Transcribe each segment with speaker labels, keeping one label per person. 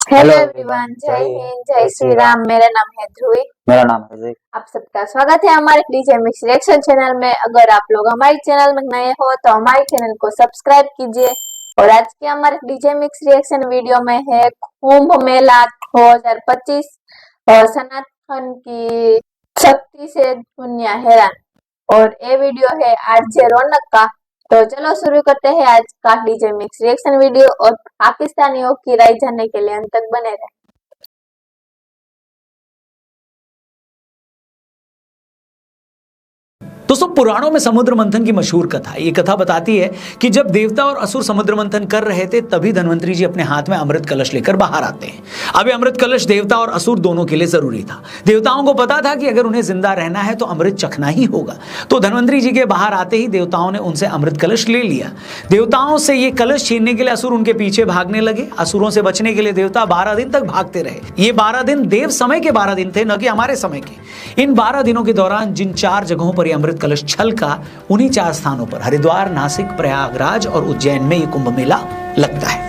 Speaker 1: Hello everyone, जय हिंद, जय श्री राम। मेरा नाम है ध्रुवी।
Speaker 2: मेरा नाम है जी।
Speaker 1: आप सबका स्वागत है हमारे डीजे मिक्स रिएक्शन चैनल में। अगर आप लोग हमारे चैनल में नए हो तो हमारे चैनल को सब्सक्राइब कीजिए। और आज के हमारे डीजे मिक्स रिएक्शन वीडियो में है कुंभ मेला 2025 और सनातन की शक्ति से दुनिया हैरान। और ये वीडियो है आरजे रौनक का। तो चलो शुरू करते हैं आज का डीजे मिक्स रिएक्शन वीडियो। और पाकिस्तानियों की राय जानने के लिए अंत तक बने रहें।
Speaker 3: दोस्तों, पुराणों में समुद्र मंथन की मशहूर कथा है। ये कथा बताती है कि जब देवता और असुर समुद्र मंथन कर रहे थे तभी धन्वंतरी जी अपने हाथ में अमृत कलश लेकर बाहर आते हैं। अब ये अमृत कलश देवता और असुर दोनों के लिए जरूरी था। देवताओं को पता था कि अगर उन्हें जिंदा रहना है तो अमृत चखना ही होगा। तो धन्वंतरी जी के बाहर आते ही देवताओं ने उनसे अमृत कलश ले लिया। देवताओं से ये कलश छीनने के लिए असुर उनके पीछे भागने लगे। असुरों से बचने के लिए देवता 12 दिन तक भागते रहे। ये 12 दिन देव समय के 12 दिन थे, न कि हमारे समय के। इन 12 दिनों के दौरान जिन 4 जगहों पर यह अमृत कलश छलका, उन्हीं 4 स्थानों पर हरिद्वार, नासिक, प्रयागराज और उज्जैन में ये कुंभ मेला लगता है।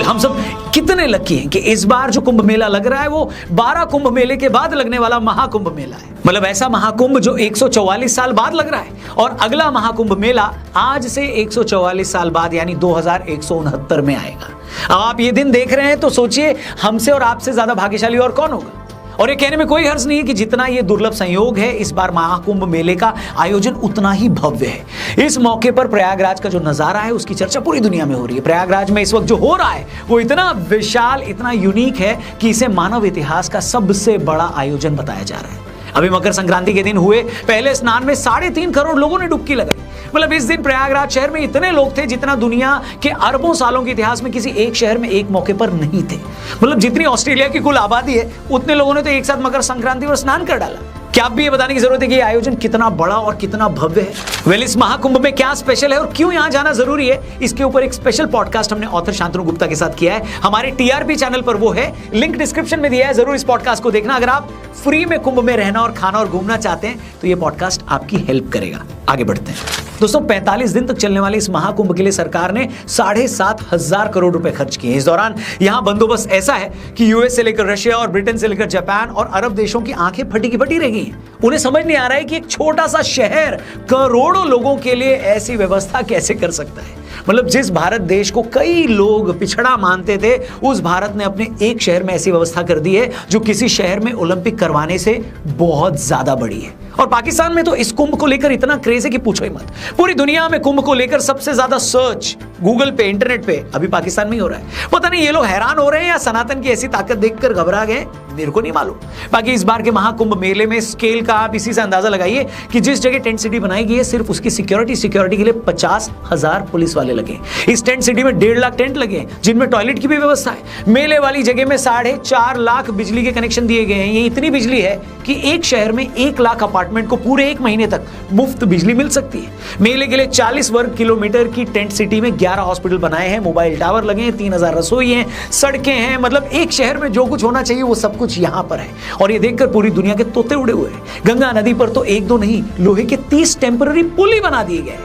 Speaker 3: हम सब कितने लकी हैं कि इस बार जो कुंभ मेला लग रहा है वो 12 कुंभ मेले के बाद लगने वाला महाकुंभ मेला है। मतलब ऐसा महाकुंभ जो 144 साल बाद लग रहा है। और अगला महाकुंभ मेला आज से 144 साल बाद यानी 2169 में आएगा। अब आप ये दिन देख रहे हैं तो सोचिए हमसे और आपसे ज्यादा भाग्यशाली और कौन होगा। और ये कहने में कोई हर्ज नहीं है कि जितना ये दुर्लभ संयोग है, इस बार महाकुंभ मेले का आयोजन उतना ही भव्य है। इस मौके पर प्रयागराज का जो नजारा है उसकी चर्चा पूरी दुनिया में हो रही है। प्रयागराज में इस वक्त जो हो रहा है वो इतना विशाल, इतना यूनिक है कि इसे मानव इतिहास का सबसे बड़ा आयोजन बताया जा रहा है। अभी मकर संक्रांति के दिन हुए पहले स्नान में 3.5 करोड़ लोगों ने डुबकी लगाई। मतलब इस दिन प्रयागराज शहर में इतने लोग थे जितना दुनिया के अरबों सालों के इतिहास में किसी एक शहर में एक मौके पर नहीं थे। मतलब जितनी ऑस्ट्रेलिया की कुल आबादी है उतने लोगों ने तो एक साथ मकर संक्रांति पर स्नान कर डाला। क्या आप भी ये बताने की जरूरत है कि ये आयोजन कितना बड़ा और कितना भव्य है। वेल, इस महाकुंभ में क्या स्पेशल है और क्यों यहां जाना जरूरी है, इसके ऊपर एक स्पेशल पॉडकास्ट हमने ऑथर शांतनु गुप्ता के साथ किया है। हमारे टीआरपी चैनल पर वो है, लिंक डिस्क्रिप्शन में दिया है। जरूर इस पॉडकास्ट को देखना। अगर आप फ्री में कुंभ में रहना और खाना और घूमना चाहते हैं तो ये पॉडकास्ट आपकी हेल्प करेगा। आगे बढ़ते हैं दोस्तों। 45 दिन तक चलने वाले इस महाकुंभ के लिए सरकार ने 7,500 करोड़ रुपए खर्च किए। इस दौरान यहां बंदोबस्त ऐसा है कि यूएस से लेकर रशिया और ब्रिटेन से लेकर जापान और अरब देशों की आंखें फटी की फटी रह गई हैं। उन्हें समझ नहीं आ रहा है कि एक छोटा सा शहर करोड़ों लोगों के लिए ऐसी व्यवस्था कैसे कर सकता है। मतलब जिस भारत देश को कई लोग पिछड़ा मानते थे, उस भारत ने अपने एक शहर में ऐसी व्यवस्था कर दी है जो किसी शहर में ओलंपिक करवाने से बहुत ज्यादा बड़ी है। और पाकिस्तान में तो इस कुंभ को लेकर इतना क्रेज है कि पूछो ही मत। पूरी दुनिया में कुंभ को लेकर सबसे ज्यादा सर्च गूगल पे, इंटरनेट पे अभी पाकिस्तान में ही हो रहा है। पता नहीं ये लोग हैरान हो रहे हैं या सनातन की ऐसी ताकत देखकर घबरा गए, मेरे को नहीं मालूम। बाकी इस बार के महाकुंभ मेले में स्केल का आप इसी से अंदाजा लगाइए कि जिस जगह टेंट सिटी बनाई गई है, सिर्फ उसकी सिक्योरिटी के लिए 50,000 पुलिस वाले लगे। इस टेंट सिटी में 1.5 लाख टेंट लगे हैं जिनमें टॉयलेट की भी व्यवस्था है। मेले वाली जगह में 4.5 लाख बिजली के कनेक्शन दिए गए हैं। ये इतनी बिजली है कि एक शहर में 1 लाख अपार्टमेंट को पूरे 1 महीने तक मुफ्त बिजली मिल सकती है। मेले के लिए 40 वर्ग किलोमीटर की टेंट सिटी में 11 हॉस्पिटल बनाए हैं, मोबाइल टावर लगे हैं, 3000 रसोई हैं, सड़कें हैं। मतलब एक शहर में जो कुछ होना चाहिए वो सब कुछ यहां पर है। और ये देखकर पूरी दुनिया के तोते उड़े हुए हैं। गंगा नदी पर तो 1-2 नहीं, लोहे के 30 टेम्पररी पुल ही बना दिए गए।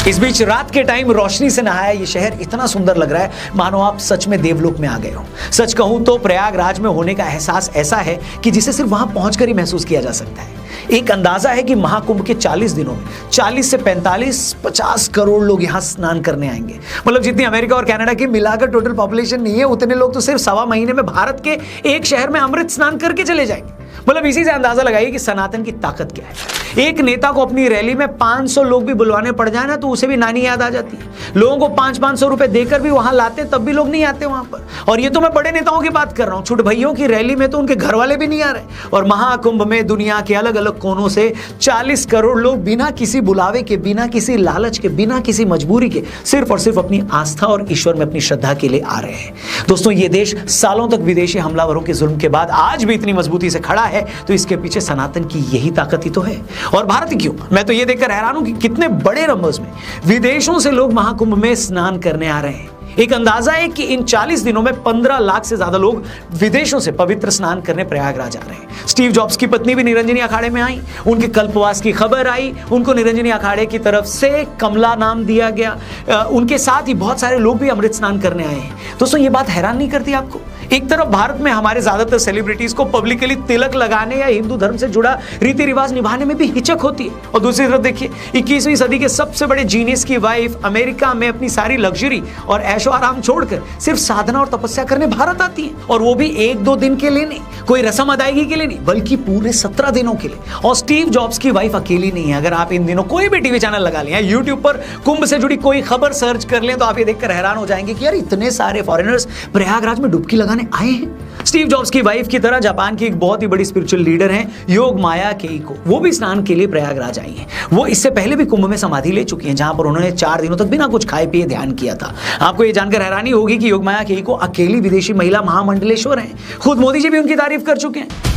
Speaker 3: इस बीच रात के टाइम रोशनी से नहाया ये शहर इतना सुंदर लग रहा है मानो आप सच में देवलोक में आ गए हो। सच कहूं तो प्रयागराज में होने का एहसास ऐसा है कि जिसे सिर्फ वहां पहुंचकर ही महसूस किया जा सकता है। एक अंदाजा है कि महाकुंभ के 40 दिनों में 40 से 45-50 करोड़ लोग यहां स्नान करने आएंगे। मतलब जितनी अमेरिका और कनाडा की मिलाकर टोटल पॉपुलेशन नहीं है, उतने लोग तो सिर्फ 1.25 महीने में भारत के एक शहर में अमृत स्नान करके चले जाएंगे। मतलब इसी से अंदाजा लगाइए कि सनातन की ताकत क्या है। एक नेता को अपनी रैली में 500 लोग भी बुलवाने पड़ जाए ना तो उसे भी नानी याद आ जाती है। लोगों को 500-500 रुपए देकर भी वहां लाते तब भी लोग नहीं आते वहां पर। और ये तो मैं बड़े नेताओं की बात कर रहा हूं, छोटे भैयों की रैली में तो उनके घर वाले भी नहीं आ रहे। और महाकुंभ में दुनिया के अलग अलग कोनों से 40 करोड़ लोग बिना किसी बुलावे के, बिना किसी लालच के, बिना किसी मजबूरी के सिर्फ और सिर्फ अपनी आस्था और ईश्वर में अपनी श्रद्धा के लिए आ रहे हैं। दोस्तों, ये देश सालों तक विदेशी हमलावरों के जुल्म के बाद आज भी इतनी मजबूती से खड़ा है तो इसके पीछे सनातन की यही ताकत ही तो है। और भारत क्यों, मैं तो ये देखकर हैरान हूं कि कितने बड़े नंबर्स में विदेशों से लोग महाकुंभ में स्नान करने आ रहे हैं। एक अंदाजा है कि इन 40 दिनों में 15 लाख से ज्यादा लोग विदेशों से पवित्र स्नान करने प्रयागराज आ रहे हैं। स्टीव जॉब्स की पत्नी भी निरंजनी अखाड़े में आई, उनके कल्पवास की खबर आई, उनको निरंजनी अखाड़े की तरफ से कमला नाम दिया गया। उनके साथ ही बहुत सारे लोग भी अमृत स्नान करने आए हैं। दोस्तों, ये बात हैरान नहीं करती आपको? एक तरफ भारत में हमारे ज्यादातर सेलिब्रिटीज को पब्लिकली तिलक लगाने या हिंदू धर्म से जुड़ा रीति रिवाज निभाने में भी हिचक होती है, और दूसरी तरफ देखिए 21वीं सदी के सबसे बड़े जीनियस की वाइफ अमेरिका में अपनी सारी लग्जरी और ऐशो आराम छोड़कर सिर्फ साधना और तपस्या करने भारत आती है, और वो भी 1-2 दिन के लिए नहीं, कोई रस्म अदायगी के लिए नहीं, बल्कि पूरे 17 दिनों के लिए। और स्टीव जॉब्स की वाइफ अकेली नहीं है। अगर आप इन दिनों कोई भी टीवी चैनल लगा लें, यूट्यूब पर कुंभ से जुड़ी कोई खबर सर्च कर लें, तो आप ये देखकर हैरान हो जाएंगे कि यार इतने सारे फॉरेनर्स प्रयागराज में डुबकी लगाने आए हैं। स्टीव जॉब्स की वाइफ की तरह जापान की एक बहुत ही बड़ी स्पिरिचुअल लीडर हैं योग माया केइको, वो भी स्नान के लिए प्रयागराज आई हैं। वो इससे पहले भी कुंभ में समाधि ले चुकी हैं, जहां पर उन्होंने 4 दिनों तक बिना कुछ खाए पिए ध्यान किया था। आपको ये जानकर हैरानी होगी कि योग माया केइको अकेली विदेशी महिला महामंडलेश्वर हैं। खुद मोदी जी भी उनकी तारीफ कर चुके हैं।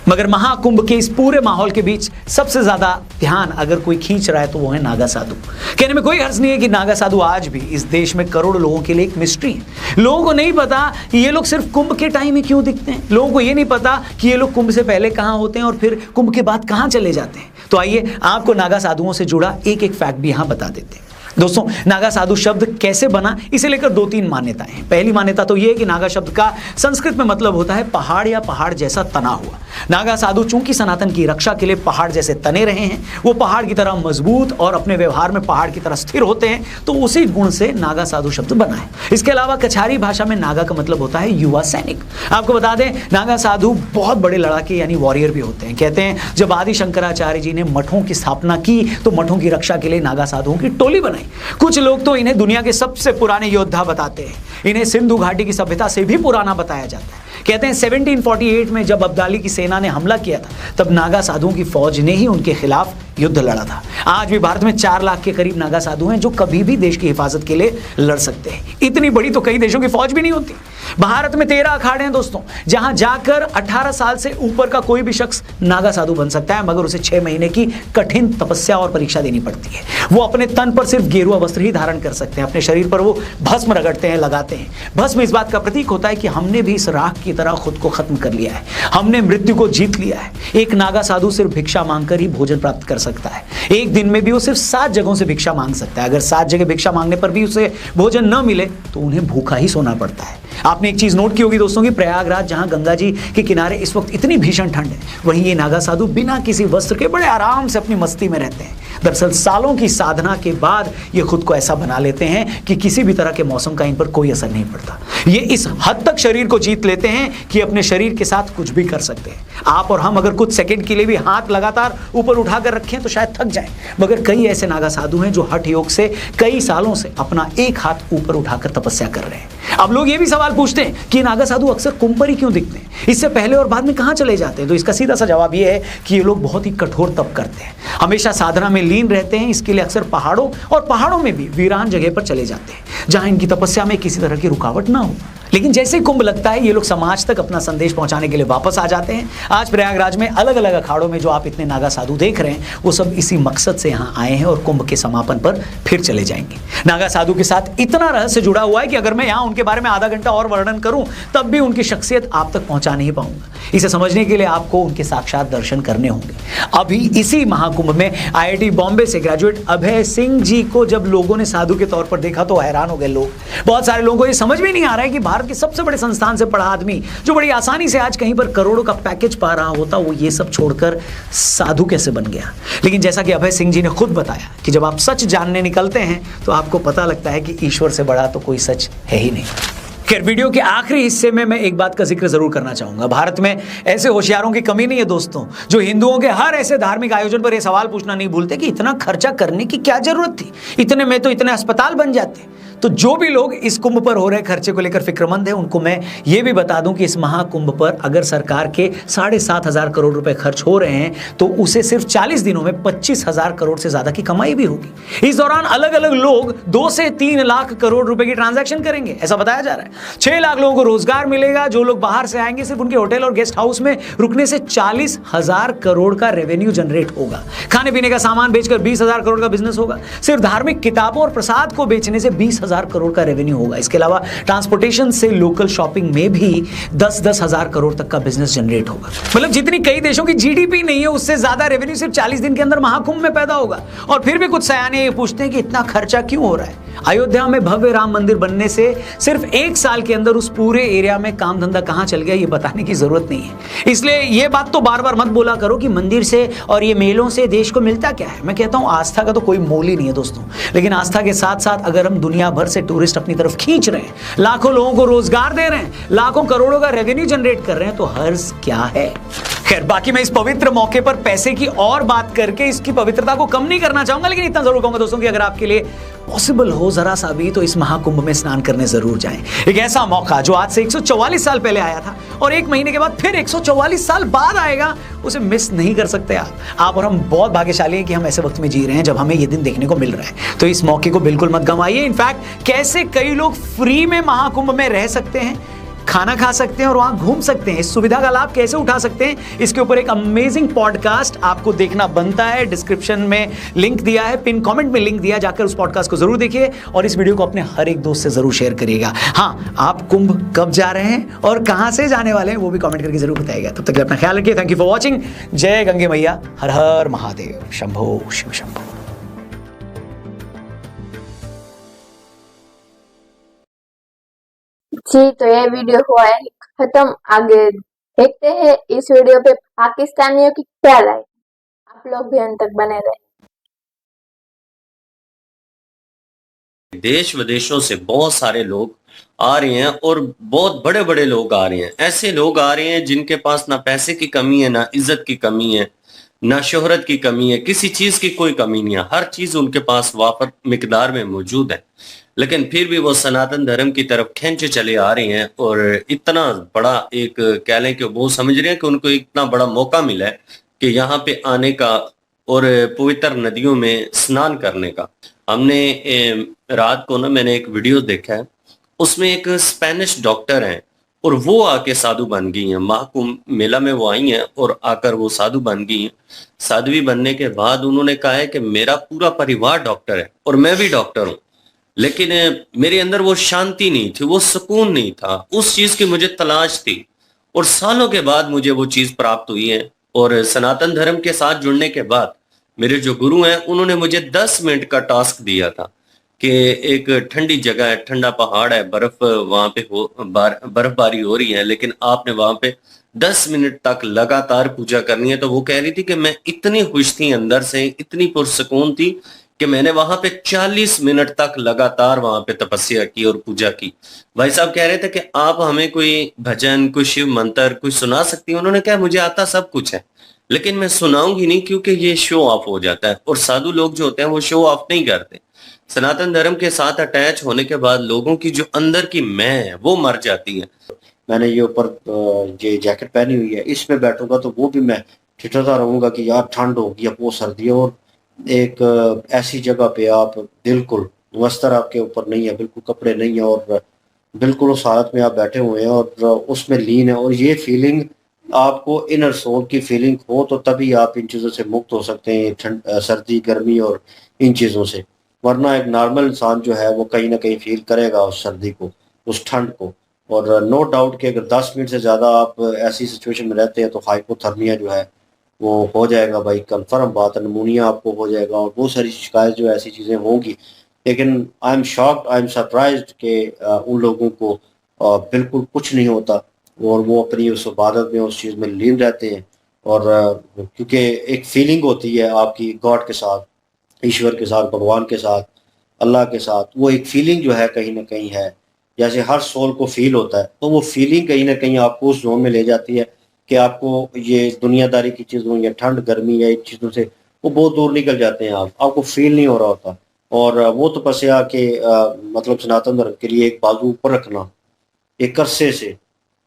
Speaker 3: मगर महाकुंभ के इस पूरे माहौल के बीच सबसे ज्यादा ध्यान अगर कोई खींच रहा है तो वो है नागा साधु। कहने में कोई हर्ज नहीं है कि नागा साधु आज भी इस देश में करोड़ों लोगों के लिए एक मिस्ट्री है। लोगों को नहीं पता कि ये लोग सिर्फ कुंभ के टाइम में क्यों दिखते हैं। लोगों को ये नहीं पता कि ये लोग कुंभ से पहले कहां होते हैं और फिर कुंभ के बाद कहां चले जाते हैं। तो आइए आपको नागा साधुओं से जुड़ा एक एक फैक्ट भी यहां बता देते हैं। दोस्तों, नागा साधु शब्द कैसे बना, इसे लेकर 2-3 मान्यताएं हैं। पहली मान्यता तो यह है कि नागा शब्द का संस्कृत में मतलब होता है पहाड़ या पहाड़ जैसा तना हुआ। नागा साधु चूंकि सनातन की रक्षा के लिए पहाड़ जैसे तने रहे हैं, वो पहाड़ की तरह मजबूत और अपने व्यवहार में पहाड़ की तरह स्थिर होते हैं, तो उसी गुण से नागा साधु शब्द बना है। इसके अलावा कछारी भाषा में नागा का मतलब होता है युवा सैनिक। आपको बता दें, नागा साधु बहुत बड़े लड़ाके यानी वॉरियर भी होते हैं। कहते हैं जब आदि शंकराचार्य जी ने मठों की स्थापना की तो मठों की रक्षा के लिए नागा साधुओं की टोली बनाई। कुछ लोग तो इन्हें दुनिया के सबसे पुराने योद्धा बताते हैं। इन्हें सिंधु घाटी की सभ्यता से भी पुराना बताया जाता है। कहते हैं 1748 में जब अब्दाली की सेना ने हमला किया था, तब नागा साधुओं की फौज ने ही उनके खिलाफ युद्ध लड़ा था। आज भी भारत में 4 लाख के करीब नागा साधु हैं जो कभी भी देश की हिफाजत के लिए लड़ सकते हैं। इतनी बड़ी तो कई देशों की फौज भी नहीं होती। भारत में 13 अखाड़े हैं दोस्तों, जहां जाकर 18 साल से ऊपर का कोई भी शख्स नागा साधु बन सकता है, मगर उसे 6 महीने की कठिन तपस्या और परीक्षा देनी पड़ती है। वो अपने तन पर सिर्फ गेरुआ वस्त्र ही धारण कर सकते हैं। अपने शरीर पर वो भस्म रगड़ते हैं, लगाते हैं। भस्म इस बात का प्रतीक होता है कि हमने भी इस राख की तरह खुद को खत्म कर लिया है, हमने मृत्यु को जीत लिया है। एक नागा साधु सिर्फ भिक्षा मांगकर ही भोजन प्राप्त कर सकता है। एक दिन में भी वो सिर्फ 7 जगहों से भिक्षा मांग सकता है। अगर 7 जगह भिक्षा मांगने पर भी उसे भोजन न मिले तो उन्हें भूखा ही सोना पड़ता है। आपने एक चीज नोट की होगी दोस्तों कि प्रयागराज, जहां गंगा जी के किनारे इस वक्त इतनी भीषण ठंड है, वहीं ये नागा साधु बिना किसी वस्त्र के बड़े आराम से अपनी मस्ती में रहते हैं। दरअसल सालों की साधना के बाद ये खुद को ऐसा बना लेते हैं कि किसी भी तरह के मौसम का इन पर कोई असर नहीं पड़ता। ये इस हद तक शरीर को जीत लेते हैं कि अपने शरीर के साथ कुछ भी कर सकते हैं। आप और हम अगर कुछ सेकंड के लिए भी हाथ लगातार ऊपर उठाकर रखें तो शायद थक जाएं, मगर कई ऐसे नागा साधु हैं जो हठ योग से कई सालों से अपना एक हाथ ऊपर उठाकर तपस्या कर रहे हैं। अब लोग ये भी सवाल पूछते हैं कि नागा साधु अक्सर कुंभ पर ही क्यों दिखते हैं, इससे पहले और बाद में कहां चले जाते हैं। तो इसका सीधा सा जवाब यह है कि ये लोग बहुत ही कठोर तप करते हैं, हमेशा साधना में लीन रहते हैं। इसके लिए अक्सर पहाड़ों, और पहाड़ों में भी वीरान जगह पर चले जाते हैं जहां इनकी तपस्या में किसी तरह की रुकावट ना हो। लेकिन जैसे ही कुंभ लगता है, ये लोग समाज तक अपना संदेश पहुंचाने के लिए वापस आ जाते हैं। आज प्रयागराज में अलग अलग अखाड़ों में जो आप इतने नागा साधु देख रहे हैं, वो सब इसी मकसद से यहाँ आए हैं और कुंभ के समापन पर फिर चले जाएंगे। नागा साधु के साथ इतना रहस्य जुड़ा हुआ है कि अगर मैं यहाँ उनके बारे में आधा घंटा और वर्णन करूं तब भी उनकी शख्सियत आप तक पहुंचा नहीं पाऊंगा। इसे समझने के लिए आपको उनके साक्षात दर्शन करने होंगे। अभी इसी महाकुंभ में IIT बॉम्बे से ग्रेजुएट अभय सिंह जी को जब लोगों ने साधु के तौर पर देखा तो हैरान हो गए लोग। बहुत सारे लोगों को ये समझ में नहीं आ रहा है कि भारत के सबसे बड़े संस्थान से पढ़ा आदमी जो बड़ी आसानी से आज कहीं पर करोड़ों का पैकेज पा रहा होता, वो ये सब छोड़कर साधु कैसे बन गया। लेकिन जैसा कि अभय सिंह जी ने खुद बताया कि जब आप सच जानने निकलते हैं तो आपको पता लगता है कि ईश्वर से बड़ा तो कोई सच है ही नहीं। खैर, वीडियो के आखिरी हिस्से में मैं एक बात का जिक्र जरूर करना चाहूंगा। भारत में ऐसे होशियारों की कमी नहीं है दोस्तों, जो हिंदुओं के हर ऐसे धार्मिक आयोजन पर यह सवाल पूछना नहीं भूलते कि इतना खर्चा करने की क्या जरूरत थी, इतने में तो इतने अस्पताल बन जाते। तो जो भी लोग इस कुंभ पर हो रहे खर्चे को लेकर फिक्रमंद है, उनको मैं ये भी बता दूं कि इस महाकुंभ पर अगर सरकार के 7,500 करोड़ रुपए खर्च हो रहे हैं तो उसे सिर्फ 40 दिनों में 25,000 करोड़ से ज्यादा की कमाई भी होगी। इस दौरान अलग अलग लोग 2 से 3 लाख करोड़ रुपए की ट्रांजैक्शन करेंगे, ऐसा बताया जा रहा है। 6 लाख लोगों को रोजगार मिलेगा। जो लोग बाहर से आएंगे सिर्फ उनके होटल और गेस्ट हाउस में रुकने से 40,000 करोड़ का रेवेन्यू जनरेट होगा। खाने पीने का सामान बेचकर 20,000 करोड़ का बिजनेस होगा। सिर्फ धार्मिक किताबों और प्रसाद को बेचने से 20,000 करोड़ का रेवेन्यू होगा। इसके अलावा ट्रांसपोर्टेशन से लोकल शॉपिंग में भी 10-10 हजार करोड़ तक का बिजनेस जनरेट होगा। मतलब जितनी कई देशों की जीडीपी नहीं है उससे ज्यादा रेवेन्यू सिर्फ 40 दिन के अंदर महाकुंभ में पैदा होगा। और फिर भी कुछ सयाने ये पूछते हैं कि इतना खर्चा क्यों हो रहा है। अयोध्या में भव्य राम मंदिर बनने से सिर्फ 1 साल के अंदर उस पूरे एरिया में काम धंधा कहां चल गया ये बताने की जरूरत नहीं है। इसलिए ये बात तो बार बार मत बोला करो कि मंदिर से और ये मेलों से देश को मिलता क्या है। मैं कहता हूं आस्था का तो कोई मोल ही नहीं है दोस्तों, लेकिन आस्था के साथ साथ अगर हम दुनिया भर से टूरिस्ट अपनी तरफ खींच रहे हैं, लाखों लोगों को रोजगार दे रहे हैं, लाखों करोड़ों का रेवेन्यू जनरेट कर रहे हैं, तो हर्ज क्या है। खैर बाकी मैं इस पवित्र मौके पर पैसे की और बात करके इसकी पवित्रता को कम नहीं करना चाहूंगा, लेकिन इतना जरूर कहूंगा दोस्तों कि अगर आपके लिए पॉसिबल हो जरा सा भी तो इस महाकुंभ में स्नान करने जरूर जाएं। एक ऐसा मौका जो आज से 144 साल पहले आया था और 1 महीने के बाद फिर 144 साल बाद आएगा, उसे मिस नहीं कर सकते आप और हम बहुत भाग्यशाली हैं कि हम ऐसे वक्त में जी रहे हैं जब हमें ये दिन देखने को मिल रहा है। तो इस मौके को बिल्कुल मत गंवाइए। इनफैक्ट कैसे कई लोग फ्री में महाकुंभ में रह सकते हैं, खाना खा सकते हैं और वहां घूम सकते हैं, इस सुविधा का लाभ कैसे उठा सकते हैं, इसके ऊपर एक अमेजिंग पॉडकास्ट आपको देखना बनता है। डिस्क्रिप्शन में लिंक दिया है, पिन कमेंट में लिंक दिया, जाकर उस पॉडकास्ट को जरूर देखिए और इस वीडियो को अपने हर एक दोस्त से जरूर शेयर करिएगा। हाँ, आप कुंभ कब जा रहे हैं और कहां से जाने वाले हैं वो भी कमेंट करके जरूर बताइएगा। तब तक अपना ख्याल रखिए। Thank you for watching. जय गंगे मैया, हर हर महादेव, शंभो शिव शंभो।
Speaker 1: जी तो ये वीडियो हुआ है खत्म। आगे देखते हैं इस वीडियो पे पाकिस्तानियों की क्या राय। आप लोग भी अंत तक बने रहे।
Speaker 2: देश विदेशों से बहुत सारे लोग आ रहे हैं और बहुत बड़े बड़े लोग आ रहे हैं। ऐसे लोग आ रहे हैं जिनके पास ना पैसे की कमी है, ना इज्जत की कमी है, ना शोहरत की कमी है, किसी चीज की कोई कमी नहीं है। हर चीज उनके पास वाफर मिकदार में मौजूद है, लेकिन फिर भी वो सनातन धर्म की तरफ खींचे चले आ रहे हैं। और इतना बड़ा एक कह लें कि वो समझ रहे हैं कि उनको इतना बड़ा मौका मिला है कि यहाँ पे आने का और पवित्र नदियों में स्नान करने का। हमने रात को ना मैंने एक वीडियो देखा है, उसमें एक स्पेनिश डॉक्टर हैं और वो आके साधु बन गई हैं। महाकुंभ मेला में वो आई हैं और आकर वो साधु बन गई हैं। साध्वी बनने के बाद उन्होंने कहा है कि मेरा पूरा परिवार डॉक्टर है और मैं भी डॉक्टर हूँ, लेकिन मेरे अंदर वो शांति नहीं थी, वो सुकून नहीं था, उस चीज की मुझे तलाश थी और सालों के बाद मुझे वो चीज प्राप्त हुई है। और सनातन धर्म के साथ जुड़ने के बाद मेरे जो गुरु हैं उन्होंने मुझे 10 मिनट का टास्क दिया था कि एक ठंडी जगह है, ठंडा पहाड़ है, बर्फ वहां पे बर्फबारी हो रही है, लेकिन आपने वहां पे 10 मिनट तक लगातार पूजा करनी है। तो वो कह रही थी कि मैं इतनी खुश थी अंदर से, इतनी पुरसकून थी कि मैंने वहां पे 40 मिनट तक लगातार वहां पे तपस्या की और पूजा की। भाई साहब कह रहे थे कि आप हमें कोई भजन, कोई शिव मंत्र कुछ सुना सकती हैं। उन्होंने कहा मुझे आता सब कुछ है, लेकिन मैं सुनाऊंगी नहीं क्योंकि ये शो ऑफ हो जाता है। और साधु लोग जो होते हैं वो शो ऑफ नहीं करते। सनातन धर्म के साथ अटैच होने के बाद लोगों की जो अंदर की मैं है वो मर जाती है।
Speaker 4: मैंने ये ऊपर ये जैकेट पहनी हुई है, इसमें बैठूंगा तो वो भी मैं ठिठुरता रहूंगा कि यार ठंड होगी या वो सर्दी है। और एक ऐसी जगह पे आप बिल्कुल वस्त्र आपके ऊपर नहीं है, बिल्कुल कपड़े नहीं है और बिल्कुल उस हालत में आप बैठे हुए हैं और उसमें लीन है। और ये फीलिंग आपको इनर सोल की फीलिंग हो तो तभी आप इन चीज़ों से मुक्त हो सकते हैं, ठंड, सर्दी, गर्मी और इन चीज़ों से। वरना एक नॉर्मल इंसान जो है वो कहीं ना कहीं फील करेगा उस सर्दी को, उस ठंड को। और नो डाउट कि अगर 10 मिनट से ज़्यादा आप ऐसी सिचुएशन में रहते हैं तो हाइपोथर्मिया जो है वो हो जाएगा भाई, कंफर्म बात है। नमूनिया आपको हो जाएगा और बहुत सारी शिकायत जो ऐसी चीज़ें होंगी। लेकिन I am shocked, I am surprised कि उन लोगों को बिल्कुल कुछ नहीं होता और वो अपनी उस इबादत में, उस चीज़ में लीन रहते हैं। और क्योंकि एक फीलिंग होती है आपकी गॉड के साथ, ईश्वर के साथ, भगवान के साथ, अल्लाह के साथ, वो एक फीलिंग जो है कहीं ना कहीं है, जैसे हर सोल को फील होता है। तो वो फीलिंग कहीं ना कहीं आपको उस जोन में ले जाती है कि आपको ये दुनियादारी की चीज़ों या ठंड, गर्मी या इन चीज़ों से वो बहुत दूर निकल जाते हैं। आपको फील नहीं हो रहा होता। और वो तपस्या के मतलब सनातन धर्म के लिए एक बाजू ऊपर रखना, एक अरसे से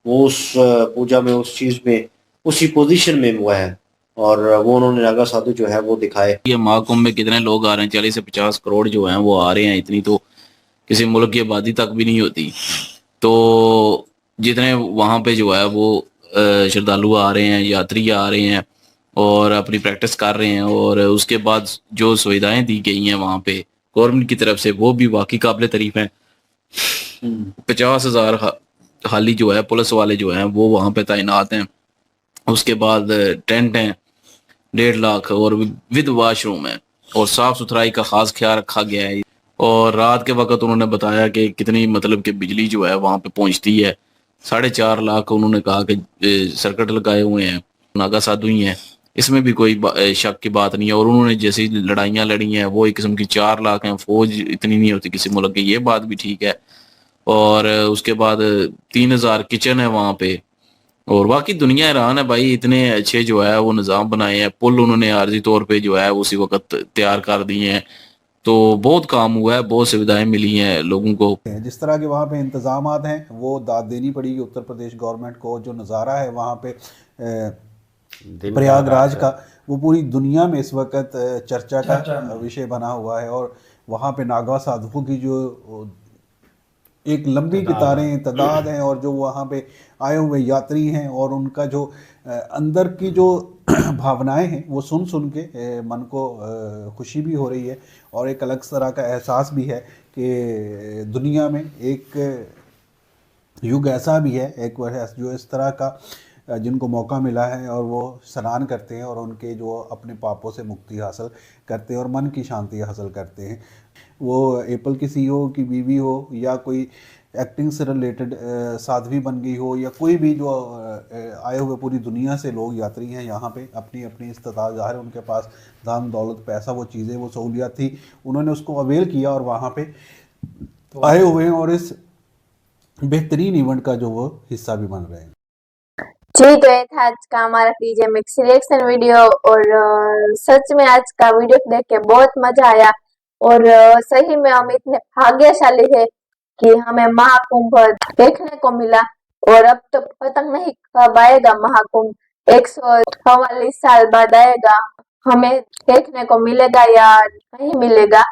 Speaker 4: वो उस पूजा में, उस चीज में, उसी पोजीशन में हुआ है। और वो उन्होंने नागा साधु जो है वो दिखाए।
Speaker 5: ये महाकुंभ में कितने लोग आ रहे हैं, 40 से 50 करोड़ जो हैं वो आ रहे हैं। इतनी तो किसी मुल्क की आबादी तक भी नहीं होती। तो जितने वहां पे जो है वो श्रद्धालु आ रहे हैं, यात्री आ रहे हैं और अपनी प्रैक्टिस कर रहे हैं, और उसके बाद जो सुविधाएं दी गई हैं वहां पे गवर्नमेंट की तरफ से, वो भी वाकई काबिल तारीफ है। 50,000 हाली जो है पुलिस वाले जो हैं वो वहां पे तैनात हैं। उसके बाद टेंट हैं 1.5 लाख, और विद वॉशरूम है, और साफ सुथराई का खास ख्याल रखा गया है। और रात के वक्त उन्होंने बताया कि कितनी मतलब कि बिजली जो है वहां पे पहुंचती है। 4.5 लाख उन्होंने कहा कि सर्किट लगाए हुए हैं, नागा साधु ही हैं, इसमें भी कोई शक की बात नहीं है। और उन्होंने जैसी लड़ाइयाँ लड़ी हैं वो एक किस्म की 4 लाख हैं, फौज इतनी नहीं होती किसी मुल्क की, ये बात भी ठीक है। और उसके बाद 3,000 किचन है वहां पे। और बाकी दुनिया हैरान है भाई, इतने अच्छे जो है वो निज़ाम बनाए हैं। पुल उन्होंने आर्जी तौर पे जो है उसी वक्त तैयार कर दिए हैं। तो बहुत काम हुआ है, बहुत सुविधाएं मिली हैं लोगों को।
Speaker 6: जिस तरह के वहाँ पे इंतज़ामात हैं वो दाद देनी पड़ेगी उत्तर प्रदेश गवर्नमेंट को। जो नज़ारा है वहाँ पे प्रयागराज का, वो पूरी दुनिया में इस वक्त चर्चा का विषय बना हुआ है। और वहाँ पे नागा साधुओं की जो एक लंबी कतारें तादाद हैं, और जो वहाँ पे आए हुए यात्री हैं, और उनका जो अंदर की जो भावनाएं हैं वो सुन सुन के मन को खुशी भी हो रही है, और एक अलग तरह का एहसास भी है कि दुनिया में एक युग ऐसा भी है, एक वर्ष जो इस तरह का जिनको मौका मिला है और वो स्नान करते हैं और उनके जो अपने पापों से मुक्ति हासिल करते हैं और मन की शांति हासिल करते हैं। वो एप्पल की सीईओ की बीवी हो, या कोई एक्टिंग से रिलेटेड साध्वी बन गई हो, या कोई भी जो आए हुए पूरी दुनिया से लोग यात्री हैं यहाँ पे, अपनी अपनी इस्तेताअत ज़ाहिर उनके पास धन दौलत पैसा वो चीज़ें वो सहूलियत थी, उन्होंने उसको अवेल किया और वहाँ पे आए हुए हैं और इस बेहतरीन इवेंट का जो वो हिस्सा भी बन रहे हैं।
Speaker 1: जी, तो ये था आज का हमारा डीजे मिक्स रिएक्शन वीडियो। और सच में आज का वीडियो देख के बहुत मजा आया। और सही में हम इतने भाग्यशाली है कि हमें महाकुंभ देखने को मिला। और अब तो पता नहीं कब आएगा महाकुंभ, 144 साल बाद आएगा, हमें देखने को मिलेगा या नहीं मिलेगा,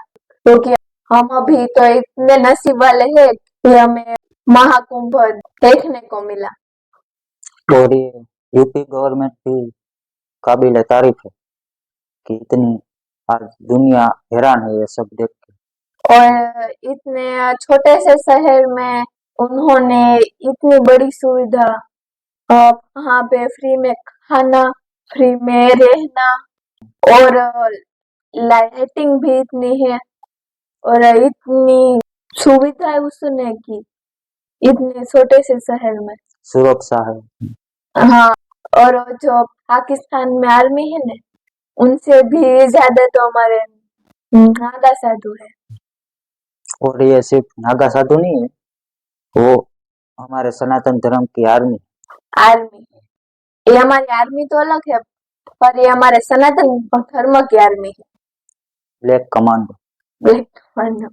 Speaker 1: क्योंकि हम अभी तो इतने नसीब वाले हैं कि हमें महाकुंभ देखने को मिला।
Speaker 7: और ये यूपी गवर्नमेंट भी काबिल तारीफ है कि इतनी आज दुनिया हैरान है ये सब देख के।
Speaker 1: और इतने छोटे से शहर में उन्होंने इतनी बड़ी सुविधा, वहाँ पे फ्री में खाना, फ्री में रहना, और लाइटिंग भी इतनी है, और इतनी सुविधा उसने की इतने छोटे से शहर में।
Speaker 7: सुरक्षा है।
Speaker 1: हाँ, और जो पाकिस्तान में आर्मी है ना, उनसे भी ज्यादा तो हमारे नागा साधु है।
Speaker 7: और ये सिर्फ नागा साधु नहीं है, वो हमारे सनातन धर्म की आर्मी
Speaker 1: ये हमारी आर्मी तो अलग है, पर ये हमारे सनातन धर्म की आर्मी है,
Speaker 7: ब्लैक कमांडो।
Speaker 1: Black commando.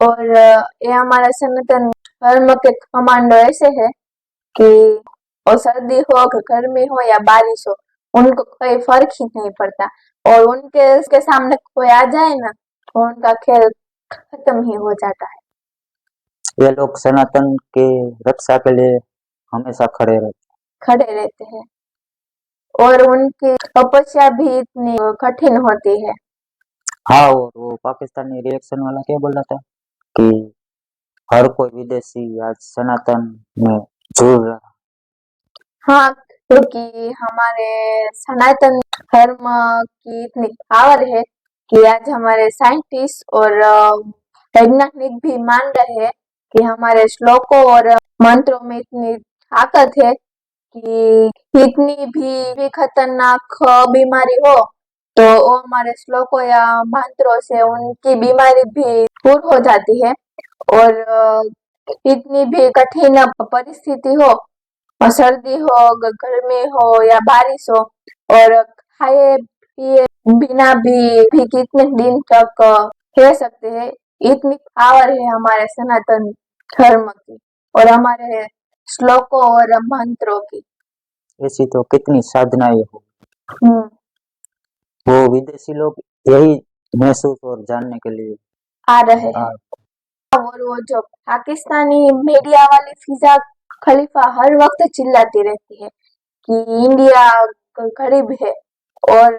Speaker 1: और ये हमारा सनातन धर्म के कमांडो ऐसे है कि और सर्दी हो, गर्मी हो या बारिश हो, उनको कोई फर्क ही नहीं पड़ता। और उसके सामने कोई आ जाए ना तो उनका खेल खत्म ही हो जाता है।
Speaker 7: ये लोग सनातन के रक्षा के लिए हमेशा खड़े रहते
Speaker 1: हैं, और उनकी तपस्या भी इतनी कठिन होती है।
Speaker 7: हाँ, और वो पाकिस्तानी रिएक्शन वाला क्या बोल रहा था कि हर कोई विदेशी आज सनातन में जुड़ रहा।
Speaker 1: हाँ, क्योंकि हमारे सनातन धर्म की इतनी पावर है कि आज हमारे साइंटिस्ट और वैज्ञानिक भी मान रहे हैं कि हमारे श्लोकों और मंत्रों में इतनी ताकत है कि कितनी भी खतरनाक बीमारी हो तो वो हमारे श्लोकों या मंत्रों से उनकी बीमारी भी दूर हो जाती है। और कितनी भी कठिन परिस्थिति हो, सर्दी हो, गर्मी हो या बारिश हो, और खाए पिए बिना भी कितने दिन तक कह सकते हैं इतनी पावर है हमारे सनातन धर्म की और हमारे श्लोकों और मंत्रों की।
Speaker 7: ऐसी तो कितनी साधनाएं हो,
Speaker 1: हम्म,
Speaker 7: वो विदेशी लोग यही महसूस और जानने के लिए
Speaker 1: आ रहे हैं।
Speaker 7: आ-
Speaker 1: और वो जो पाकिस्तानी मीडिया वाली फिजा खलीफा हर वक्त चिल्लाती रहती है कि इंडिया गरीब है और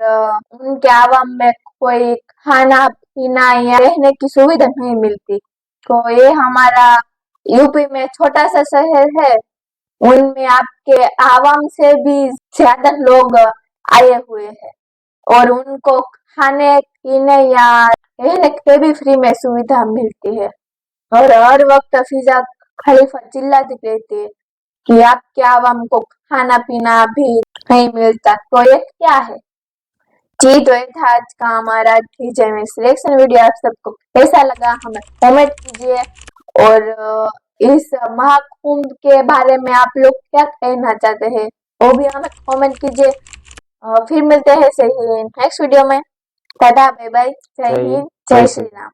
Speaker 1: उनके आवाम में कोई खाना पीना या रहने की सुविधा नहीं मिलती। तो ये हमारा यूपी में छोटा सा शहर है, उनमें आपके आवाम से भी ज्यादा लोग आए हुए हैं और उनको खाने पीने या रहने की भी फ्री में सुविधा मिलती है। और हर वक्त फिजा खलीफा चिल्लाती रहती है कि आपके आवाम को खाना पीना भी नहीं मिलता। तो ये क्या है? जी, तो ये था आज का हमारा डीजे में सिलेक्शन वीडियो। आप सबको कैसा लगा हमें कमेंट कीजिए और इस महाकुंभ के बारे में आप लोग क्या कहना चाहते हैं वो भी हमें कमेंट कीजिए। फिर मिलते हैं सही नेक्स्ट वीडियो में। टाटा, बाय बाय, जय
Speaker 7: जय
Speaker 1: हिंद,
Speaker 7: जय
Speaker 1: जय
Speaker 7: श्री
Speaker 1: श्री राम।